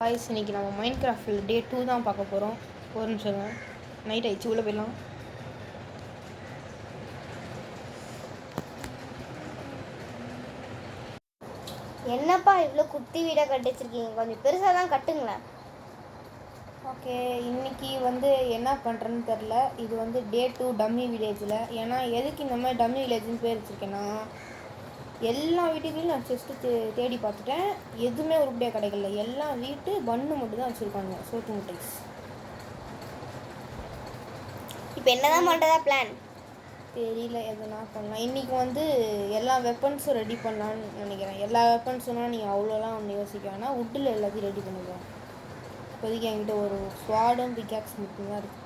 Guys இன்னைக்கு நம்ம mind கிராஃப்டில் டே 2 தான் பார்க்க போகிறோம். ஒரு நிமிஷம் நைட் ஆயிடுச்சு, உள்ளே போயிடலாம். என்னப்பா இவ்வளோ குட்டி வீடாக கட்டி வச்சிருக்கீங்க, கொஞ்சம் பெருசாக தான் கட்டுங்களேன். ஓகே, இன்னைக்கு என்ன பண்ணுறேன்னு தெரில. இது டே 2 டம்மி வில்லேஜில். ஏன்னா எதுக்கு இந்த மாதிரி டம்மி வில்லேஜ்னு பேர் வச்சுருக்கேன்னா, எல்லா வீட்டுக்குலையும் நான் செஸ்ட்டு தேடி பார்த்துட்டேன், எதுவுமே உருப்படியாக கிடைக்கல. எல்லா வீட்டு பன்னு மட்டும் தான் வச்சுருக்காங்க, சோத்து முட்டைஸ். இப்போ என்னதான் பண்ணுறதா பிளான் தெரியல, எதுனா பண்ணலாம். இன்றைக்கி எல்லா வெப்பன்ஸும் ரெடி பண்ணலான்னு நினைக்கிறேன். எல்லா வெப்பன்ஸுனால் நீங்கள் அவ்வளோலாம் ஒன்று யோசிக்க வேணாம், வுட்டில் எல்லாத்தையும் ரெடி பண்ணிடுவோம். இப்போதைக்கு என்கிட்ட ஒரு ஸ்வாடும் பிகாக்ஸ் மட்டும்தான் இருக்குது.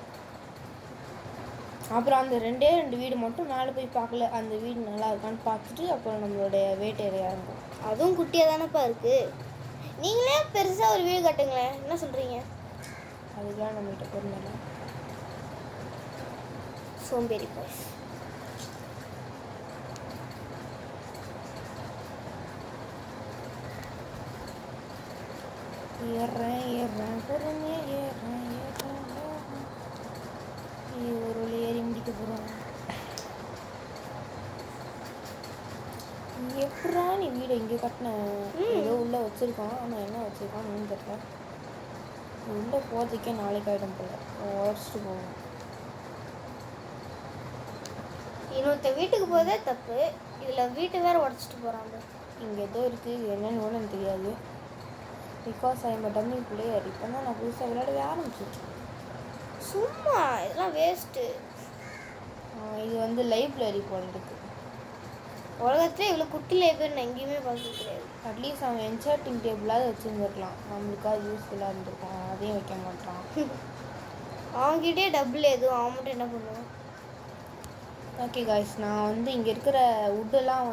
அப்புறம் அந்த ரெண்டு வீடு மட்டும் மேலே போய் பார்க்கல, அந்த வீடு நல்லா இருக்கான்னு பார்த்துட்டு அப்புறம் நம்மளுடைய வேட்டையில இறங்கும். அதுவும் குட்டியாக தானேப்பா இருக்குது, நீங்களே பெருசாக ஒரு வீடு கட்டுங்களேன். என்ன சொல்கிறீங்க? அதுக்கெலாம் நம்மகிட்ட பொருள் சோம்பேறி பாய்ஸ். ஏறுறேன் பொறுமையாக ஏறுறேன் ஒரு ஏறி முடிக்க போகிறோம். எப்படா நீ வீடு இங்கே கட்டின? ஏதோ உள்ளே வச்சுருக்கான், ஆனால் என்ன வச்சுருக்கான்னு தெரியல. உள்ளே போகிறதுக்கே நாளைக்கு ஆகிடும் போல, உடச்சிட்டு போவோம். இன்னொருத்த வீட்டுக்கு போதே தப்பு, இதில் வீட்டை வேறு உடச்சிட்டு போகிறாங்க. இங்கே ஏதோ இருக்குது, என்னென்னு கூட எனக்கு தெரியாது. Because I am dummy player. இப்போ தான் நான் புதுசாக விளையாடவே ஆரம்பிச்சிருக்கேன். சும்மா இதெல்லாம் வேஸ்ட்டு. இது லைப்ரரி போல் இருக்குது. உலகத்துல இவ்வளோ குட்டி லைப்ரரி நான் எங்கேயுமே பார்க்க கிடையாது. அட்லீஸ்ட் அவன் என்சார்ட்டிங் டேபிளாவது வச்சுருந்துருக்கலாம், நம்மளுக்காக யூஸ்ஃபுல்லாக இருந்திருக்கும். அதையும் வைக்க மாட்டான். அவங்ககிட்டே டபுள் எதுவும், அவன் மட்டும் என்ன பண்ணுவான்? ஓகே காய்ஸ், நான் இங்கே இருக்கிற வுட்டெல்லாம்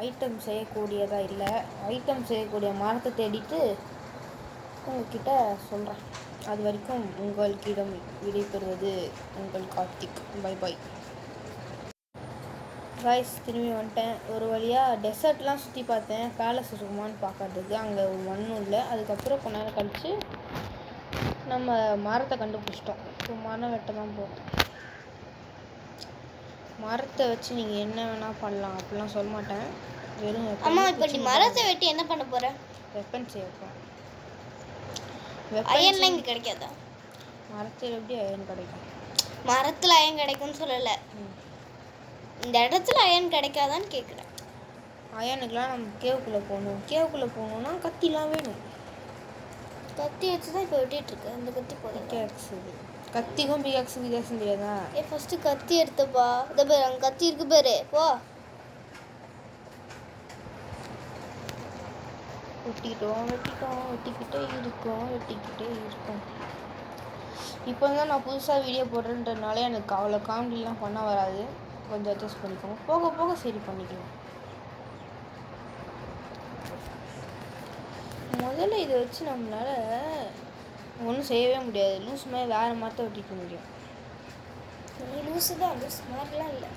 ஐட்டம் செய்யக்கூடியதாக இல்லை. ஐட்டம் செய்யக்கூடிய மரத்தை தேடிட்டு உங்கள்கிட்ட சொல்கிறேன். அது வரைக்கும் உங்களுக்கிடம் விடைபெறுவது உங்கள் கார்த்திக். Bye bye guys. திரும்பி வந்துட்டேன். ஒரு வழியாக டெசர்ட்லாம் சுற்றி பார்த்தேன், பேலஸ் இருக்குமான்னு பார்க்கறதுக்கு. அங்கே ஒரு மண்ணும் இல்லை. அதுக்கப்புறம் கொஞ்ச நேரம் கழித்து நம்ம மரத்தை கண்டுபிடிச்சிட்டோம். இப்போ மரம் வெட்ட தான் போகிறோம். மரத்தை வச்சு நீங்கள் என்ன வேணால் பண்ணலாம், அப்படிலாம் சொல்ல மாட்டேன். வெறும் அம்மா இப்போ நீ மரத்தை வெட்டி என்ன பண்ண போகிற? வெப்பன் செய்யப்போம். அயன்லாம் இங்கே கிடைக்காதா? மரத்தில் எப்படி அயன் கிடைக்கும்? மரத்தில் அயன் கிடைக்கும்னு சொல்லலை, இந்த இடத்துல அயன் கிடைக்காதான்னு கேட்குறேன். அயனுக்கெலாம் நம்ம கேவுக்குள்ளே போகணும். கேவுக்குள்ளே போகணுன்னா கத்திலாம் வேணும். கத்தி வச்சு தான் இப்போ வெட்டிகிட்டு இருக்கேன். இந்த கத்தி போதும். பிகாக்ஸ், கத்திக்கும் பிகாக்ஸுக்கு வித்தியாசம் தெரியாதா? ஃபஸ்ட்டு கத்தி எடுத்தப்பா, இதை பேர் அங்கே கத்தி இருக்கு பேர். போ வெட்டிக்கிட்டே இருக்கோம். இப்போ தான் நான் புதுசாக வீடியோ போடுறேன்றதுனால எனக்கு அவ்வளோ காமெடிலாம் பண்ண வராது. கொஞ்சம் அட்ஜஸ்ட் பண்ணிக்கோங்க, போக போக சரி பண்ணிக்கலாம். முதல்ல இதை வச்சு நம்மளால் ஒன்றும் செய்யவே முடியாது. லூஸ் மாதிரி வேறு மரத்தை வெட்டிக்க முடியும். நீ லூஸு தான், லூஸ் மாதிரிலாம் இல்லை.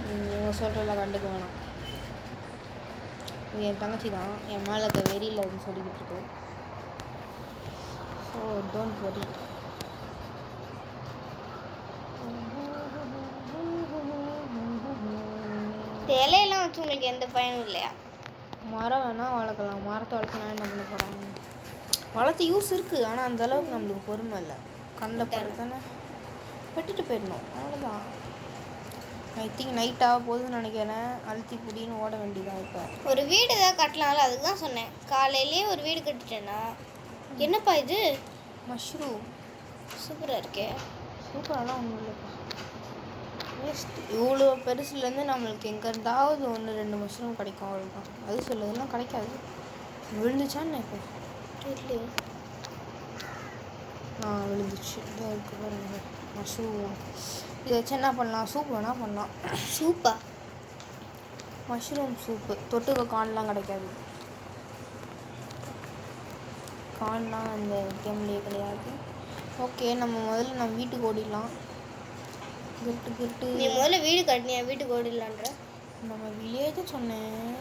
நீங்கள் சொல்கிறதெல்லாம் கண்டுக்க வேணாம். இது என் தங்கச்சி தான், என் மேலே இருக்க வெறியில் அப்படின்னு சொல்லிக்கிட்டு இருக்கு. So don't worry. இலையெல்லாம் வச்சு உங்களுக்கு எந்த பயனும் இல்லையா? மரம் வேணால் வளர்க்கலாம். மரத்தை வளர்க்கணும், என்ன பண்ண போகிறாங்க? வளர்த்து யூஸ் இருக்குது, ஆனால் அந்தளவுக்கு நம்மளுக்கு பொறுமை இல்லை. கண்ட பிறகு தானே வெட்டிட்டு போயிடணும், அவ்வளோதான். ஐ திங்க் நைட்டாக போகுதுன்னு நினைக்கிறேன். அழுத்தி புடின்னு ஓட வேண்டியதான். இப்போ ஒரு வீடு ஏதாவது கட்டலாம்ல, அதுக்கு தான் சொன்னேன். காலையிலேயே ஒரு வீடு கட்டிட்டேன்னா. என்னப்பா இது? மஷ்ரூம் சூப்பராக இருக்கே. சூப்பரெல்லாம் ஒன்றும் இல்லைப்பா, வேஸ்ட். இவ்வளோ பெருசுலேருந்து நம்மளுக்கு எங்கே இருந்தாவது 1-2 மஷ்ரூம் கிடைக்கும், அவ்வளோதான். அது சொல்லதெல்லாம் கிடைக்காது. விழுந்துச்சான்னு இப்போ இல்லை, விழுந்துச்சு. இதாக இருக்குது பாருங்க மஷ்ரூம். இதை வச்சு என்ன பண்ணலாம்? சூப் வேணால் பண்ணலாம். சூப்பா? Mushroom soup. தொட்டுக்க கார்ன்லாம் கிடைக்காது. கார்ன்லாம் அந்த கேம்லேயே கிடையாது. ஓகே, நம்ம வீட்டுக்கு ஓடிடலாம். கிட்டு நீ முதல்ல வீடு கட்டினியா? வீட்டுக்கு ஓடிடலான்ற நம்ம வில்லேஜ் சொன்னேன்.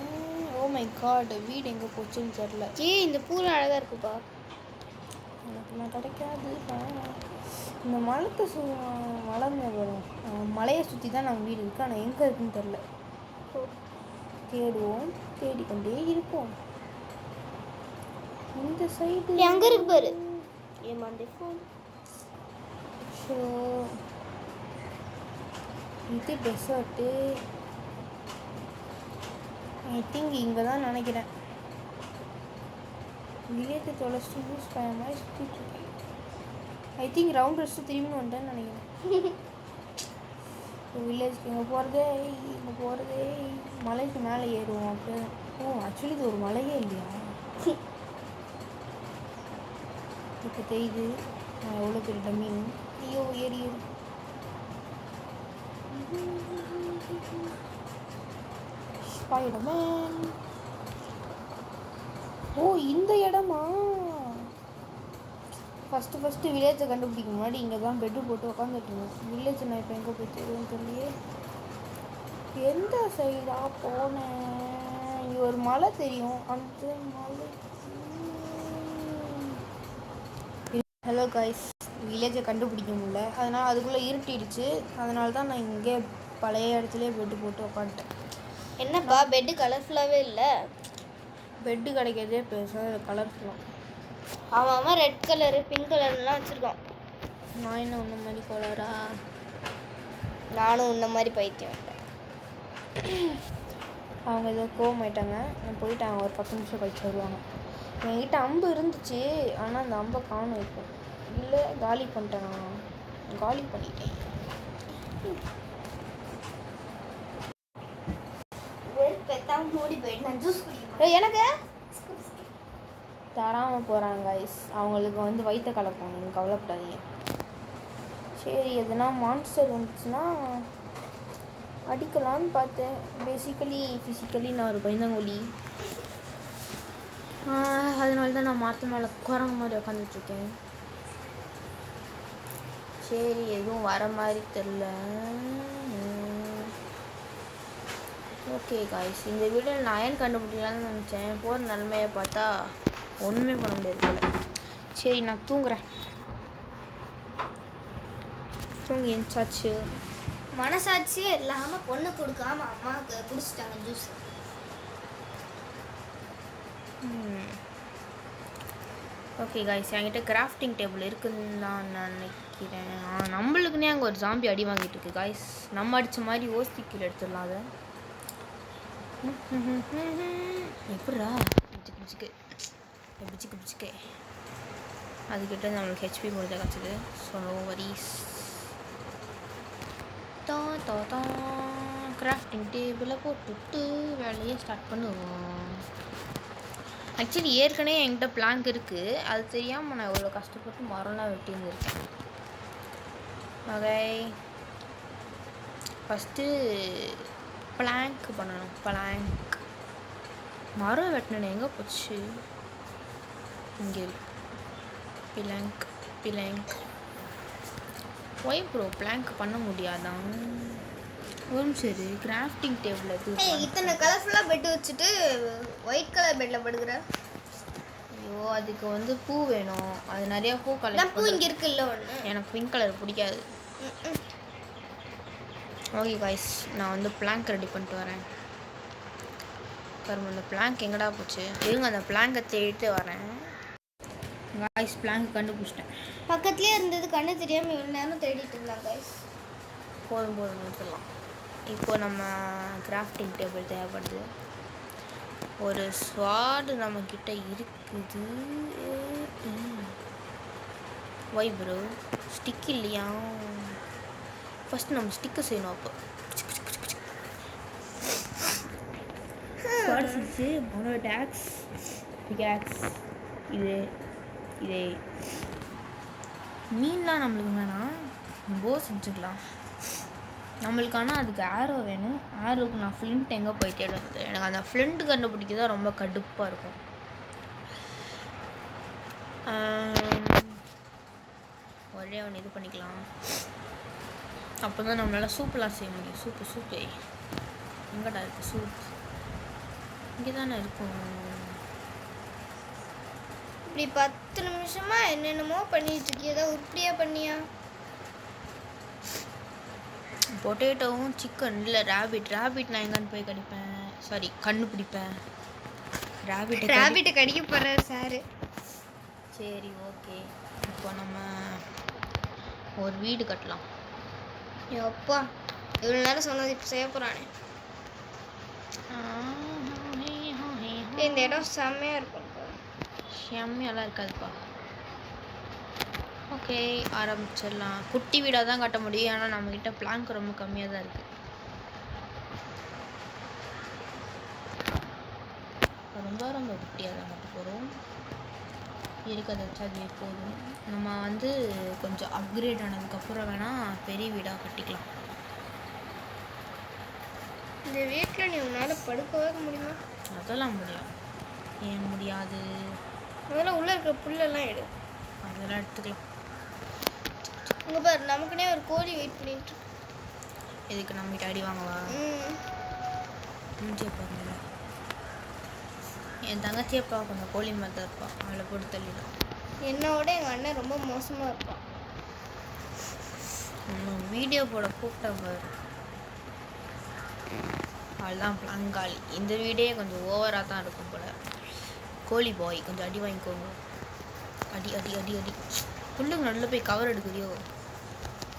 ஓ மை காட், வீடு எங்கே போச்சுன்னு தெரில. இந்த பூல அழகாக இருக்குப்பா. எனக்குலாம் கிடைக்காது. இந்த மலத்தை வளர்ந்து வரும் மலையை சுற்றி தான் நம்ம வீடு இருக்குது. ஆனால் எங்கே இருக்குன்னு தெரில. தேடுவோம், தேடிக்கொண்டே இருப்போம். இந்த சைடு அங்கே இருக்கு பாரு. ஏமாந்தே ஃபோன். ஸோ இது டெசர்ட்டு. ஐ திங்க் இங்கே தான் நினைக்கிறேன். வில்லேஜை தொலைச்சிட்டு யூஸ் பண்ண மாதிரி சுற்றிட்டு இருக்கேன். ஐ திங்க் ரவுண்ட் ரெஸ்ட்டு திரும்பி வந்துட்டேன்னு நினைக்கிறேன். வில்லேஜ்க்கு இங்கே போகிறதே மலைக்கு மேலே ஏறுவோம். அப்போ ஆக்சுவலி இது ஒரு மலையே இல்லையா? இப்போ தெரியுது நான் எவ்வளோ பெரிய மீன். ஐயோ ஏறி ஸ்பைடர்மேன். இந்த இடமா? ஃபஸ்ட்டு வில்லேஜை கண்டுபிடிக்க முன்னாடி இங்கே தான் பெட்டு போட்டு உட்காந்துட்டு இருந்தேன். வில்லேஜ் நான் இப்போ எங்கே போய் தெரியும்னு தெரியலையே. எந்த சைடாக போனேன்? இங்கே ஒரு மலை தெரியும். அந்த மலை. ஹலோ காய்ஸ், வில்லேஜை கண்டுபிடிக்க முடியல. அதனால் அதுக்குள்ளே இருட்டிடுச்சு. அதனால தான் நான் இங்கே பழைய இடத்துலையே பெட்டு போட்டு உட்காந்துட்டேன். என்னப்பா பெட்டு கலர்ஃபுல்லாகவே இல்லை? பெட்டு கிடைக்கிறதே பெருசாக கலர்ஃபுல்லாக. அவன் ரெட் கலரு பிங்க் கலர்லாம் வச்சுருக்கான். நான் என்ன உன்ன மாதிரி கலரா? நானும் இந்த மாதிரி பைத்தியம். அவங்க ஏதோ கோவமாயிட்டாங்க. நான் போயிட்டு அவங்க ஒரு 10 நிமிஷம் கழிச்சு வருவாங்க. என்கிட்ட அம்பு இருந்துச்சு, ஆனால் அந்த அம்பை காணும். இப்போ இல்லை, காலி பண்ணிட்டேன். நான் காலி பண்ணிட்டேன். மூடி போயிட்டு நான் ஜூஸ் எனக்கு தராமல் போகிறாங்க கைஸ். அவங்களுக்கு வந்து வயிற்ற கலப்பாங்க. நீங்கள் கவலைப்படாதீங்க. சரி, எதுனா மான்ஸ்டர் வந்துச்சுன்னா அடிக்கலான்னு பார்த்தேன். ஃபிசிக்கலி நான் ஒரு பயந்தாங்கொல்லி. அதனால தான் நான் மாற்ற மேலே குரங்கு மாதிரி உட்காந்துட்ருக்கேன். சரி, எதுவும் வர மாதிரி தெரில. ஓகே காய்ஸ், இந்த வீடியோவில் நான் அயன் கண்டுபிடிக்கலான்னு நினச்சேன். போகிற நிலமையை பார்த்தா ஒன்றுமே பண்ண முடியாது. சரி, நான் தூங்குறேன். தூங்கி எந்திரிச்சாச்சு. மனசாட்சியே இல்லாமல் பொண்ணு கொடுக்காம அம்மாவுக்கு குடிச்சிட்டாங்க ஜூஸ். ஓகே காய்ஸ், என்கிட்ட கிராஃப்டிங் டேபிள் இருக்குதுன்னு தான் நான் நினைக்கிறேன். நம்மளுக்குன்னே அங்கே ஒரு ஜாம்பி அடி வாங்கிட்டு இருக்கு காய்ஸ். நம்ம அடித்த மாதிரி ஓஸ்திக்கில் எடுத்துடலாம். அதை எப்படா பிச்சுக்கு அதுக்கிட்ட நம்மளுக்கு ஹெச்பி முடிஞ்ச கிடச்சிது. So no worries. கிராஃப்டிங் டேபிளை போட்டுட்டு வேலையை ஸ்டார்ட் பண்ணுவோம். ஆக்சுவலி ஏற்கனவே என்கிட்ட பிளாங்க் இருக்குது. அது தெரியாமல் நான் எவ்வளோ கஷ்டப்பட்டு மரம்லாம் வெட்டி இருந்திருக்கேன். ஓகே, ஃபஸ்ட்டு பிளாங்க் பண்ணணும். மரம் வெட்டினேன். எங்கே போச்சு? இங்கே பிளாங்க். ஒய் ப்ரோ, பிளாங்க் பண்ண முடியாதான்? ஒரு சரி, கிராஃப்டிங் டேபிள் இத்தனை கலர்ஃபுல்லாக பெட்டு வச்சுட்டு ஒயிட் கலர் பெட்டில் படுக்கிற. ஐயோ, அதுக்கு வந்து பூ வேணும். அது நிறையா பூ கலர். பூ இங்கே இருக்குல்ல ஒன்று. எனக்கு பிங்க் கலர் பிடிக்காது. ஓகே காய்ஸ், நான் வந்து பிளாங்க் ரெடி பண்ணிட்டு வரேன். பாருங்க, அந்த பிளாங்க் எங்கடா போச்சு? இருங்க, அந்த பிளாங்கை தேடிட்டு வரேன். காய்ஸ், பிளாங்க் கண்டுபிடிச்சிட்டேன். பக்கத்துலேயே இருந்தது, கண்ணு தெரியாமல் இவ்வளோ நேரம் தேடிட்டு இருந்தாங்க காய்ஸ். போதும் நிறுத்தலாம். இப்போ நம்ம கிராஃப்டிங் டேபிள் தேவைப்படுது. ஒரு ஸ்வார்டு நம்மக்கிட்ட இருக்குது. ஒய் ப்ரோ, ஸ்டிக் இல்லையா? ஃபஸ்ட்டு நம்ம ஸ்டிக்கை செய்யணும். அப்போ டேக்ஸ் பிகாக்ஸ் இது மீன்லாம் நம்மளுக்கு வேணாம். போ செஞ்சுக்கலாம் நம்மளுக்கு. ஆனால் அதுக்கு ஆரோ வேணும். ஆரோவுக்கு நான் ஃப்ளிண்ட் எங்கே போய் தேடுறது? எனக்கு அந்த ஃப்ளிண்ட் கண்டுபிடிக்க தான் ரொம்ப கடுப்பாக இருக்கும். ஒரே ஒன்று இது பண்ணிக்கலாம். அப்போ தான் நம்மளால் சூப்பெலாம் செய்ய முடியும். சூப்பு எங்கடா இருக்குது? சூப் இங்கே தானே இருக்கும். இப்படி 10 நிமிஷமா என்னென்னமோ பண்ணிட்டு இருக்கிய. ஏதோ உருப்படியா பண்ணியா? பொட்டேட்டோவும் சிக்கன் இல்லை ரேபிட். நான் எங்கன்னு போய் கடிப்பேன், சாரி கண்டுபிடிப்பேன். ரேபிட்டை கடிக்க போகிறாரு சாரு. சரி ஓகே, இப்போ நம்ம ஒரு வீடு கட்டலாம். அப்பா இவ்வளோ நேரம் சொன்னது இப்போ செய்ய போகிறானே. இந்த இடம் செம்மையாக இருக்கும். செம்மையெல்லாம் இருக்காதுப்பா. ஓகே ஆரம்பிச்சிடலாம். குட்டி வீடாக தான் கட்ட முடியும், ஆனால் நம்மக்கிட்ட பிளாங்க் ரொம்ப கம்மியாக தான் இருக்குது. ரொம்ப ரொம்ப குட்டியாக தான் கட்ட போகிறோம். இருக்கிறத வச்சு அதுவே போதும். நம்ம வந்து கொஞ்சம் அப்கிரேட் ஆனதுக்கப்புறம் வேணால் பெரிய வீடாக கட்டிக்கலாம். இந்த வீட்டில் நீ உன்னால் படுக்கவே முடியுமா? அதெல்லாம் முடியும். ஏன் முடியாது? அதெல்லாம் உள்ளே இருக்கிற புல்லெல்லாம் எடு. அதெல்லாம் எடுத்துக்கலாம். இங்கே பாரு, நமக்குனே ஒரு கோழி வெயிட் பண்ணிட்டு. இதுக்கு நம்மகிட்ட அடி வாங்கவா? முடிஞ்சே பாருங்க. என் தங்கச்சி அப்பா கொஞ்சம் கோழி மாதிரி தான் இருப்பாள், அவளை போட்டு தள்ளிடும். என்னோட எங்கள் அண்ணன் ரொம்ப மோசமாக இருப்பான். வீடியோ போட கூப்பிட்ட பாரு, அவள்தான் பிளாங்காளி. இந்த வீடே கொஞ்சம் ஓவராக தான் இருக்கும் போல. கோழி பாய் கொஞ்சம் அடி வாங்கிக்கோங்க. அடி அடி அடி அடி. புல்லுங்க நடுவில் போய் கவர் எடுக்குறியோ?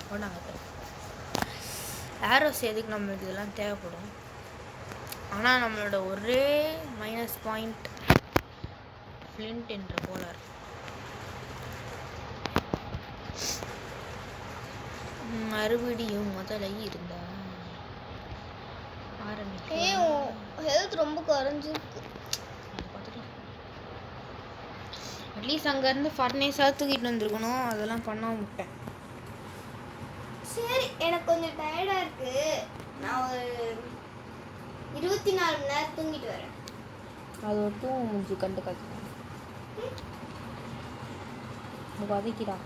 போனாங்க ஏரோஸ் எதுக்கு நம்மளுக்கு இதெல்லாம் தேவைப்படும். ஆனால் நம்மளோட ஒரே மைனஸ் பாயிண்ட் ஃப்ளின்ட் என்ற போலார். மறுபடியும் முதல்ல இருந்தா ஹெல்த் ரொம்ப குறைஞ்சிருக்கு. அட்லீஸ்ட் அங்கேருந்து ஃபர்னேஸாக தூக்கிட்டு வந்துருக்கணும், அதெல்லாம் பண்ணாம விட்டேன். சரி, எனக்கு கொஞ்சம் டயர்டாக இருக்குது. நான் ஒரு 24 மணி நேரம் தூங்கிட்டு வரேன். அது ஒரு தூங்க முடிஞ்சு கண்டு காய்ச்சி வதக்கிடா.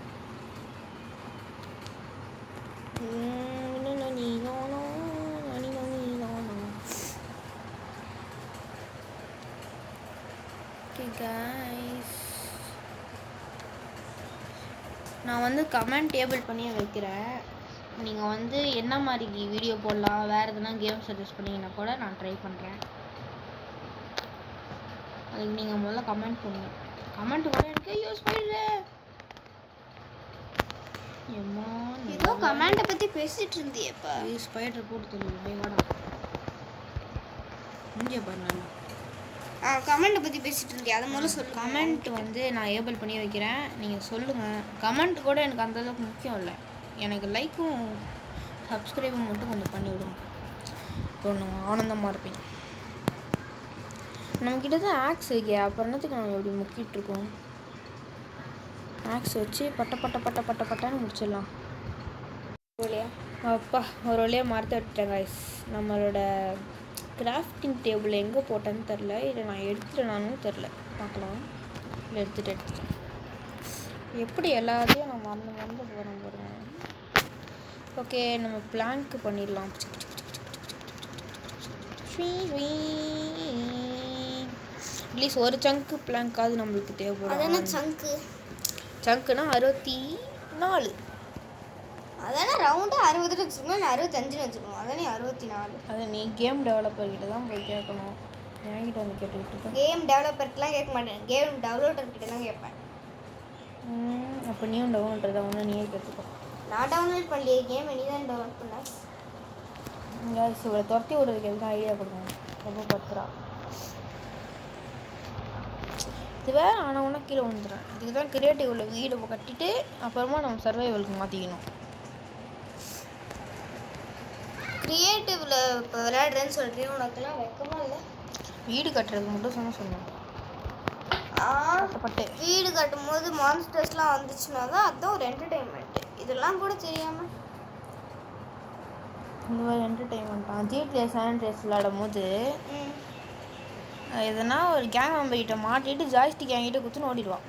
நான் வந்து கமெண்ட் டேபிள் பண்ணி வைக்கிறேன். நீங்கள் வந்து என்ன மாதிரி வீடியோ போடலாம், வேறு எதுனா கேம் சஜஸ்ட் பண்ணிங்கன்னா கூட நான் ட்ரை பண்ணுறேன். அதுக்கு நீங்கள் முதல்ல கமெண்ட் பண்ணுங்கள். கமெண்ட் வர எனக்கு யூஸ் பண்ணிடுறேன். ஏதோ கமெண்ட்டை பற்றி பேசிகிட்டு இருந்தியப்பா. ஸ்பைடர் போட்டு சொல்லுங்க வாடா. முடிஞ்ச பாருங்க. கமெண்ட்டை பற்றி பேசிகிட்டு இருந்தியா, அதை முதல்ல சொல்லு. கமெண்ட் வந்து நான் ஏபிள் பண்ணி வைக்கிறேன், நீங்கள் சொல்லுங்கள். கமெண்ட் கூட எனக்கு அந்தளவுக்கு முக்கியம் இல்லை. எனக்கு லைக்கும் சப்ஸ்கிரைபும் மட்டும் கொஞ்சம் பண்ணிவிடுங்க. ஒன்று ஆனந்தமாக இருப்பேன். நம்மக்கிட்ட தான் ஆக்ஸ் இருக்கே, அப்புறம் என்னத்துக்கு நம்ம எப்படி முக்கிட்டுருக்கோம்? ஆக்ஸ் வச்சு பட்டன்னு முடிச்சிடலாம். அப்பா ஒரு வழியாக மறந்து விட்டுட்டேன் காய்ஸ். நம்மளோட கிராஃப்டிங் டேபிள் எங்கே போட்டேன்னு தெரில. இதை நான் எடுத்துட்டேனான்னு தெரில, பார்க்கலாம். இல்லை எடுத்துட்டேன். எப்படி எல்லாத்தையும் நான் மறந்து போகிறேன் பாருங்க. ஓகே, நம்ம பிளாங்க் பண்ணிடலாம். அட்லீஸ்ட் ஒரு சங்க்கு பிளாங்காவது நம்மளுக்கு தேவைப்படும். சங்குனா 64. அதானே ரவுண்டாக 60 வச்சுக்கணும், 65 வச்சுக்கணும். அதானே 64. அதை நீ கேம் டெவலப்பர்கிட்ட தான் போய் கேட்கணும். என்கிட்ட வந்து கேட்டுக்கிட்டு இருக்கேன். கேம் டெவலப்பர்கிட்டலாம் கேட்க மாட்டேன், கேம் டெவலப்பர்கிட்ட தான் கேட்பேன். அப்போ நீயும் டவுன்லோட் ஒன்று நீயே கேட்டுக்கோ. நான் டவுன்லோட் பண்ணலையே, கேம் நீ தான் டவுன்லோட் பண்ண. இவ்வளோ துரத்தி விடுறதுக்கு எதுவும் ஐடியா கொடுங்க. ரொம்ப பத்துரா இது வேறு ஆனவுன்னா கீழே வந்துடுறேன். இதுக்கு தான் கிரியேட்டிவில் வீடு கட்டிட்டு அப்புறமா நம்ம சர்வைவலுக்கு மாற்றிக்கணும். கிரியேட்டிவில் இப்போ விளையாடுறேன்னு சொல்கிறேன், உனக்குலாம் வைக்கமா இல்லை? வீடு கட்டுறதுக்கு மட்டும் சொன்னேன். வீடு கட்டும் போது மான்ஸ்டர்ஸ்லாம் வந்துச்சுன்னா தான் அதுதான் ஒரு என்டர்டெயின்மெண்ட்டு. இதெல்லாம் கூட தெரியாமல் இந்த மாதிரி என்டர்டெயின்மெண்ட்டா? ஜிடிஏ சான் ஆண்ட்ரியாஸ் விளையாடும் போது எதனா ஒரு கேங் மெம்பர்கிட்ட மாட்டிட்டு ஜாய்ஸ்டிக் என்கிட்ட குத்துன்னு ஓடிடுவான்.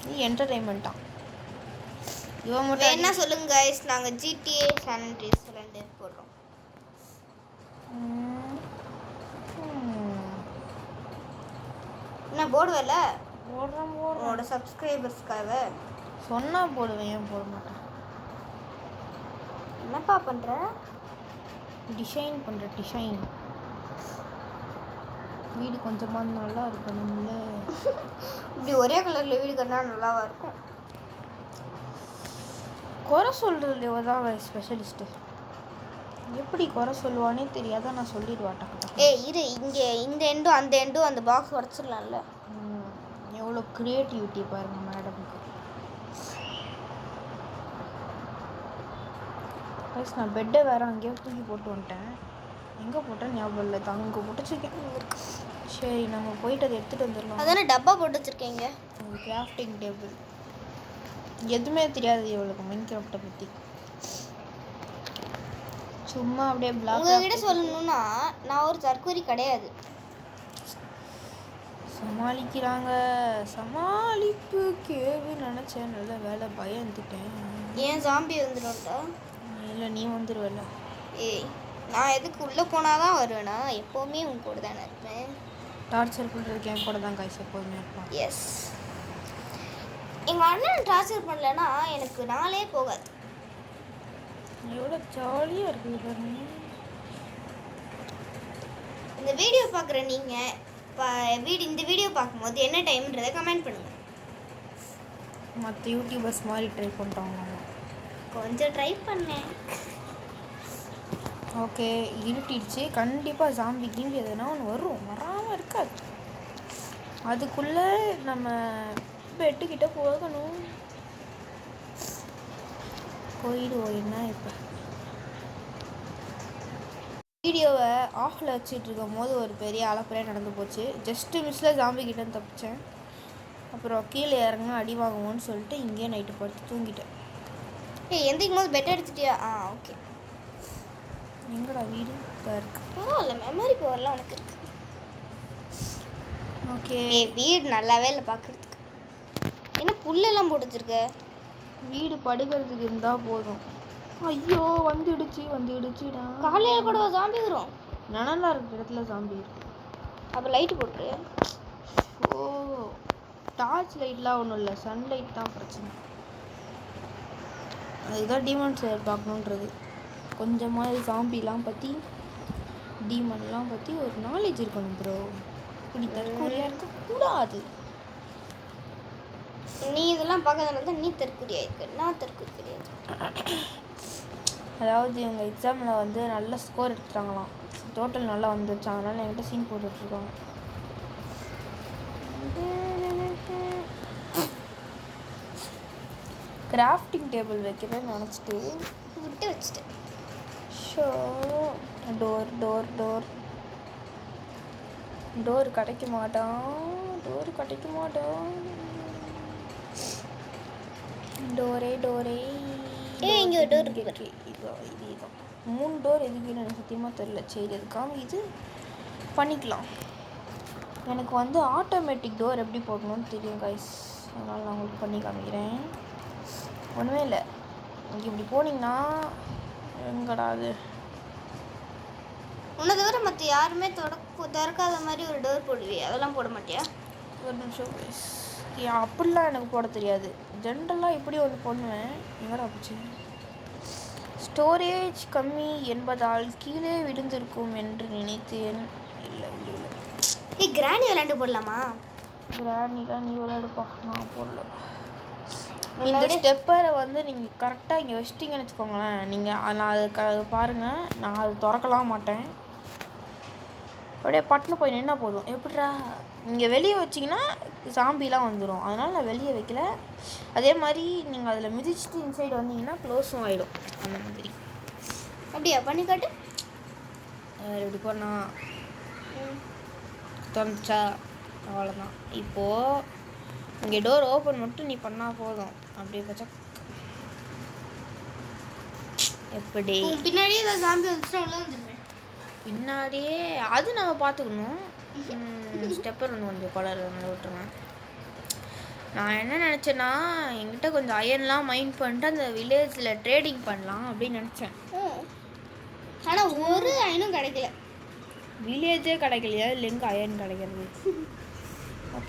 இது என்டர்டெயின்மெண்ட்டா? இவன் மட்டும் என்ன சொல்லுங்க கைஸ், நாங்கள் ஜிடிஏ சான் ஆண்ட்ரியாஸ் 2 போடுறோம். என்ன போடுவேல போடுறேன் உன்னோட சப்ஸ்கிரைபர்ஸ்க்காக. சொன்னால் போடுவேன், ஏன் போட மாட்டேன். என்னப்பா பண்ணுற? டிசைன் பண்ணுற டிசைன். வீடு கொஞ்சமாக நல்லா இருக்கணும்ல. இப்படி ஒரே கலரில் வீடு கட்டினா நல்லாவா இருக்கும்? குறை சொல்கிறதுல தான் ஸ்பெஷலிஸ்ட்டு. எப்படி குறை சொல்லுவானே தெரியாத நான் சொல்லிடுவாட்டேன். இரு, இங்கே இந்த எண்டும் அந்த எண்டும் அந்த பாக்ஸ் உடச்சிடலாம்ல. எவ்வளோ க்ரியேட்டிவிட்டி பாருங்கள் மேடமுக்கு. நான் பெட்டை வேறு அங்கேயோ தூக்கி போட்டு வந்துட்டேன். எங்கே போட்டேன் ஞாபகம் இல்லை, அங்கே போட்டு வச்சுருக்கேன். சரி, நம்ம போயிட்டு அதை எடுத்துகிட்டு வந்துடலாம். அதானே டப்பா போட்டு வச்சுருக்கீங்க. Grafting table. எதுவுமே தெரியாது இவளுக்கு மைன்கிராஃப்டை பற்றி. சும்மா அப்படியே பிளாக். உங்ககிட்ட சொல்லணும்னா நான் ஒரு தற்கொலை கிடையாது. சமாளிக்கிறாங்க. சமாளிப்பு கேவு நினச்சேன். நல்ல வேலை, பயந்துட்டேன். ஏன் ஜாம்பி வந்துடும்டா? இல்லை, நீ வந்துடுவல. நான் எதுக்கு உள்ளே போனால் தான் வருவேனா? எப்போவுமே உங்க கூட தானே இருப்பேன். டார்ச்சர் பண்ணுறதுக்கு என் கூட தான் காய்ச்சி எப்போதுமே இருப்பான். எஸ். எங்கள் அண்ணன் டார்ச்சர் பண்ணலன்னா எனக்கு நாளே போகாது. எவ்வளோ ஜாலியாக இருக்குது பாருங்க. இந்த வீடியோ பார்க்குற நீங்கள் இந்த வீடியோ பார்க்கும்போது என்ன டைம்ன்றதை கமெண்ட் பண்ணுங்கள். மற்ற யூடியூபர்ஸ் மாதிரி ட்ரை பண்ணிட்டோம். கொஞ்சம் ட்ரை பண்ணேன். ஓகே, இருட்டிடுச்சு. கண்டிப்பாக ஜாம்பி கீம்பி எதுனா ஒன்று வரும், வராமல் இருக்காது. அதுக்குள்ளே நம்ம பெட்டுக்கிட்ட போகணும். போயிடுவோம். என்ன இப்போ வீடியோவை ஆஃபில் வச்சுட்டு இருக்கும் போது ஒரு பெரிய அலப்பறையாக நடந்து போச்சு. ஜஸ்ட்டு மிஸ்ஸில் ஜாம்பி கிட்ட தப்பிச்சேன். அப்புறம் கீழே இறங்க அடி வாங்குவோன்னு சொல்லிட்டு இங்கேயே நைட்டு படுத்து தூங்கிட்டேன். எந்திக்கும் போது பெட் எடுத்துட்டியா? ஓகே. எங்கடா வீடு இருக்கு? பரவாயில்ல, மெமரி பவர்லாம் உனக்கு இருக்கு. ஓகே, வீடு நல்லாவே இல்லை பார்க்குறதுக்கு. என்ன புல்லெல்லாம் போட்டு வச்சிருக்க? வீடு படுக்கிறதுக்கு இருந்தால் போதும். ஐயோ, வந்துடுச்சுடா. காலையில் கூட ஜாம்பி வரும். நனலாக இருக்கிற இடத்துல ஜாம்பி இருக்கு. அப்போ லைட்டு போட்டுரு. ஓ, டார்ச் லைட்லாம் ஒன்றும் இல்லை, சன்லைட் தான் பிரச்சனை. அதுதான் டீமன் ஸ்லேயர் பார்க்கணுன்றது. கொஞ்சமாக ஜாம்பிலாம் பற்றி, டீமன்லாம் பற்றி ஒரு நாலேஜ் இருக்கணும் ப்ரோ. இப்படி தற்கொலையாக இருக்கக்கூடாது. நீ இதெல்லாம் பார்க்கறதுனால தான் நீ தற்கொலையாக இருக்க. நான் தற்கொலை கிடையாது. அதாவது இவங்க எக்ஸாமில் வந்து நல்ல ஸ்கோர் எடுத்துட்டாங்களாம். டோட்டல் நல்லா வந்துருச்சு. அதனால் என்கிட்ட சீன் போட்டுட்ருக்காங்க. கிராஃப்டிங் டேபிள் வைக்கிறேன்னு நினச்சிட்டு விட்டு வச்சுட்டேன். Show, door door door door கிடைக்க மாட்டான். டோரே இங்கே ஒரு டோர் இருக்கு. இதுதான் 3 டோர் எதுக்குன்னு எனக்கு சத்தியமாக தெரியல. சரி, அதுக்காக இது பண்ணிக்கலாம். எனக்கு வந்து ஆட்டோமேட்டிக் டோர் எப்படி போடணும்னு தெரியும் கைஸ். அதனால் நான் உங்களுக்கு பண்ணி காமிக்கிறேன். ஒன்றுமே இல்லை, இங்கே இப்படி போனீங்கன்னா எங்கடா அது? உன்னை தவிர மற்ற யாருமே திறக்காத மாதிரி ஒரு டோர் போடுவியா? அதெல்லாம் போட மாட்டியா? ஒரு நிமிஷம் கைஸ். அப்படிலாம் எனக்கு போட தெரியாது. ஜென்ரலாக இப்படி ஒன்று பண்ணுவேன். எங்கடா போச்சு? ஸ்டோரேஜ் கம்மி என்பதால் கீழே விழுந்திருக்கும் என்று நினைத்தேன். இல்லை. கிராணி விளையாண்டு போடலாமா? கிராணிலாம் நீ விளையாடுப்பா, நான் போடல. இந்த ஸ்டெப்பரை வந்து நீங்கள் கரெக்டாக இங்கே வச்சிட்டிங்கன்னு வச்சுக்கோங்களேன். நீங்கள் நான் அது பாருங்கள், நான் அது திறக்கலாம் மாட்டேன். அப்படியே பட்டுன்னு போய் நின்னா போதும். எப்படிடா? இங்கே வெளியே வச்சிங்கன்னா சாம்பிலாம் வந்துடும். அதனால் நான் வெளியே வைக்கல. அதே மாதிரி நீங்கள் அதில் மிதிச்சுட்டு இன்சைடு வந்தீங்கன்னா க்ளோஸும் ஆகிடும். அந்த மாதிரி அப்படியா? பண்ணி காட்டு. இப்படி போனால் திறந்துச்சா? அவ்வளோதான். இப்போது இங்கே டோர் ஓப்பன் மட்டும் நீ பண்ணால் போதும். அப்படியே பச்சா எப்படி பின்னாடியே ஏதாவது சாம்பி வந்துச்சுன்னா உள்ள வந்துடுவேன். பின்னாடியே அது நம்ம பார்த்துக்கணும். ஸ்டெப்பர் ஒன்று கொஞ்சம் கலர் விட்டுருவேன். நான் என்ன நினச்சேன்னா, என்கிட்ட கொஞ்சம் அயன்லாம் மைண்ட் பண்ணிட்டு அந்த வில்லேஜில் ட்ரேடிங் பண்ணலாம் அப்படின்னு நினச்சேன். ஆனால் ஒரு அயனும் கிடைக்கல. வில்லேஜே கிடைக்கலையா? இல்லை எங்கே அயன் கிடைக்கிறது? ஓகே,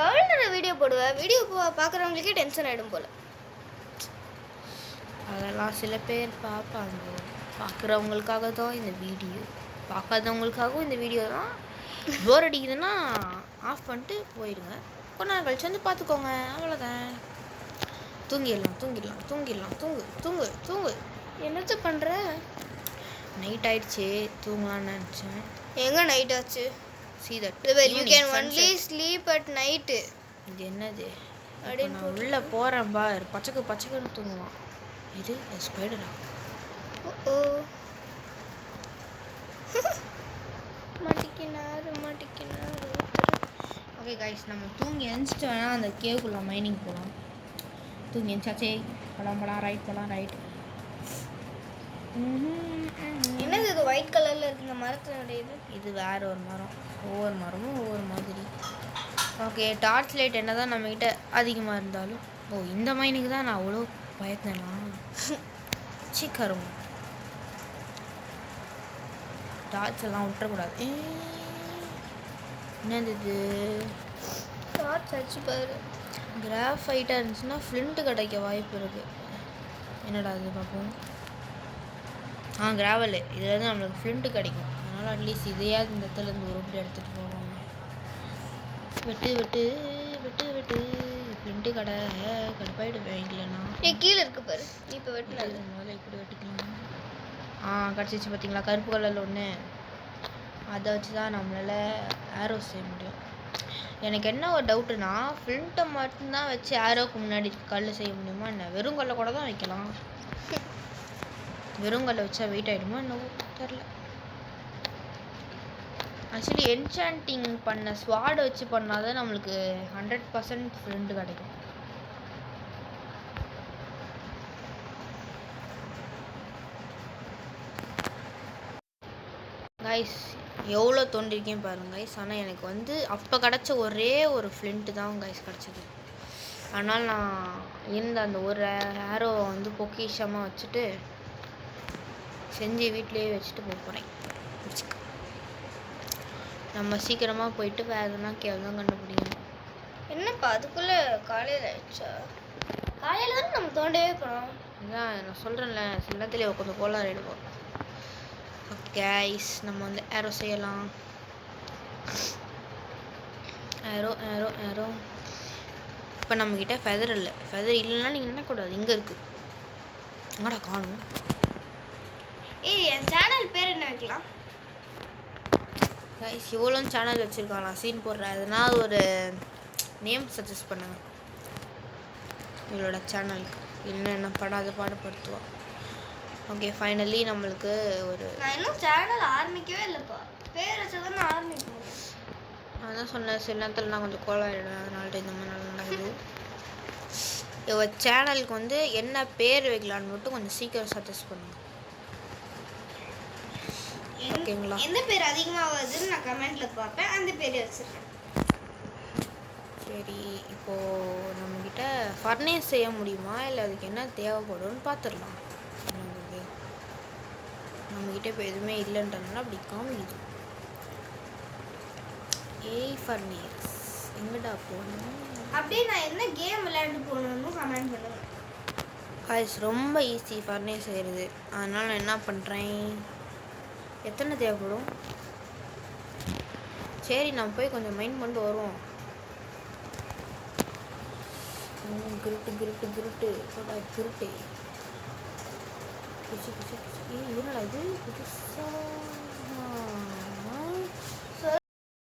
எவ்வளோ நேரம் வீடியோ போடுவேன்? வீடியோ பார்க்குறவங்களுக்கே டென்ஷன் ஆகிடும் போல். அதெல்லாம் சில பேர் பார்ப்பாங்க. பார்க்குறவங்களுக்காக தான் இந்த வீடியோ, பார்க்காதவங்களுக்காகவும் இந்த வீடியோ தான். போர் அடிக்குதுன்னா ஆஃப் பண்ணிட்டு போயிடுங்க. கொஞ்ச நாள் கழிச்சு வந்து பார்த்துக்கோங்க. அவ்வளோதான். தூங்கிடலாம் தூங்கிடலாம் தூங்கிடலாம். தூங்கு தூங்கு தூங்கு. என்னத்த பண்ணுற? நைட் ஆயிடுச்சு, தூங்கலான்னு நினச்சேன். எங்கே நைட் ஆச்சு? See that you can only sleep at night. இது என்னது? அப்படின்னு நான் உள்ளே போகிறேன் பார். பச்சைக்கு பச்சைக்குன்னு தூங்குவான். இது ஸ்பைடரா? ஓ மாட்டிக்கினாரு மாட்டிக்கினாரு. ஓகே கைஸ், நம்ம தூங்கி எழுந்துட்டு வேணால் அந்த கேவுக்குள்ளே மைனிங் போகலாம். தூங்கி எழுந்தாச்சே, படம் ரைட் போகலாம். ரைட். என்னது இது ஒயிட் கலரில் இருக்கு இந்த மரத்தினுடைய இது? இது வேற ஒரு மரம். ஒவ்வொரு மரமும் ஒவ்வொரு மாதிரி. ஓகே, டார்ச் லைட் என்ன தான் நம்மக்கிட்ட அதிகமாக இருந்தாலும், ஓ இந்த மைனிக்கு தான் நான் அவ்வளோ பயத்தினா சீக்கிரம் டார்ச் எல்லாம் விட்டுறக்கூடாது. என்னது இது? டார்ச் அடிச்சு பாரு. கிராஃபைட்டாக இருந்துச்சுன்னா ஃப்ளிண்ட்டு கிடைக்க வாய்ப்பு இருக்குது. என்னடா இது பார்ப்போம். கிராவலு. இதுலேருந்து நம்மளுக்கு ஃப்ளிண்ட்டு கிடைக்கும். அதனால் அட்லீஸ்ட் இதையாவது இந்த இடத்துலேருந்து ஒரு இப்படி எடுத்துகிட்டு போவாங்க. வெட்டு வெட்டு வெட்டு வெட்டு. ஃப்ளிண்ட்டு கடை கடுப்பாயிட்டு வாங்கிக்கலண்ணா. கீழே இருக்கு பாரு. நீ இப்போ வெட்டினது முதல்ல இப்படி வெட்டிக்கலாம். கிடச்சிச்சு பார்த்தீங்களா? கருப்பு கலரில் ஒன்று. அதை வச்சு தான் நம்மளால் ஆரோ செய்ய முடியும். எனக்கு என்ன ஒரு டவுட்டுனா, ஃப்ளிண்ட்டை மட்டும்தான் வச்சு ஆரோக்கு முன்னாடி கல் செய்ய முடியுமா என்ன? வெறும் கல்லை கூட தான் வைக்கலாம். வெறும் கல்லை வச்சா வெயிட் ஆகிடுமா என்னவோ தெரில. ஆக்சுவலி என்சாண்டிங் பண்ண ஸ்வாடை வச்சு பண்ணாதான் நம்மளுக்கு 100% ஃப்ளிண்ட் கிடைக்கும். கைஸ் எவ்வளோ தோண்டிருக்கேன் பாருங்க கைஸ். ஆனால் எனக்கு வந்து அப்போ கிடச்ச ஒரே ஒரு ஃப்ளிண்ட்டு தான் கைஸ் கிடச்சிது. அதனால் நான் இருந்த அந்த ஒரு ஆரோவை வந்து பொக்கிஷமாக வச்சுட்டு செஞ்சு வீட்டிலேயே வச்சுட்டு போகிறேன். நம்ம சீக்கிரமாக போயிட்டு வேறு எதுனா கேள்வி தான் கண்டுபிடிக்கணும். என்னப்பா அதுக்குள்ளே காலையில் ஆயிடுச்சா? காலையில் தானே நம்ம தோண்டவே போகிறோம். இதான் நான் சொல்கிறேன்ல, சில நேரத்தில் கொஞ்சம் கோளாறு ஆகிடுவோம். கைஸ் நம்ம வந்து ஏரோ செய்யலாம். Arrow arrow arrow. இப்போ நம்மக்கிட்ட ஃபெதர் இல்லை. ஃபெதர் இல்லைன்னா நீங்கள் என்னக்கூடாது, இங்கே இருக்குது. எங்கடா காணும்? என் சேனல் பேர் என்ன வைக்கலாம்? கைஸ் இவ்வளோ சேனல் வச்சுருக்காங்களா? சீன் போடுறேன். எதனா ஒரு நேம் சஜஸ்ட் பண்ணுங்கள் இவளோட சேனலுக்கு. இல்லைன்னா என்ன படாத பாடுபடுத்துவா. ஓகே, ஃபைனலி நம்மளுக்கு ஒரு நான் இன்னும் சேனல் ஆரம்பிக்கவே இல்லைப்பா. பேர் வச்சு தான் நான் ஆரம்பிக்க முடியும். நான் தான் சொன்னேன், சில நேரத்தில் நான் கொஞ்சம் கோளாயிடுவேன். அதனால இந்த மாதிரி நல்லா நடக்குது. இவ சேனலுக்கு வந்து என்ன பேர் வைக்கலான்னு மட்டும் கொஞ்சம் சீக்கிரம் சஜஸ்ட் பண்ணுங்கள். ஓகேங்களா? எந்த பேர் அதிகமாக வருதுன்னு நான் கமெண்ட்டில் பார்ப்பேன். அந்த பேர் வச்சுருக்கேன். சரி, இப்போது நம்மக்கிட்ட ஃபர்னேஸ் செய்ய முடியுமா, இல்லை அதுக்கு என்ன தேவைப்படும்னு பார்த்துடலாம். நம்மக்கிட்ட இப்போ எதுவுமே இல்லைன்றதுனால அப்படி காமிக்குது. ஃபர்னேஸ் எங்கடா போகணும்? அப்படியே நான் என்ன கேம் விளையாண்டு போகணுன்னு கமெண்ட் பண்ணுவேன். காய்ஸ் ரொம்ப ஈஸி ஃபர்னேஸ் செய்கிறது. அதனால் நான் என்ன பண்ணுறேன், எத்தனை தேவைப்படும்? சரி நம்ம போய் கொஞ்சம் மைண்ட் பண்ணிட்டு வருவோம். கிருட்டு கிருட்டு கிருட்டு போடா கிருட்டு. என்னடா இது புதுசா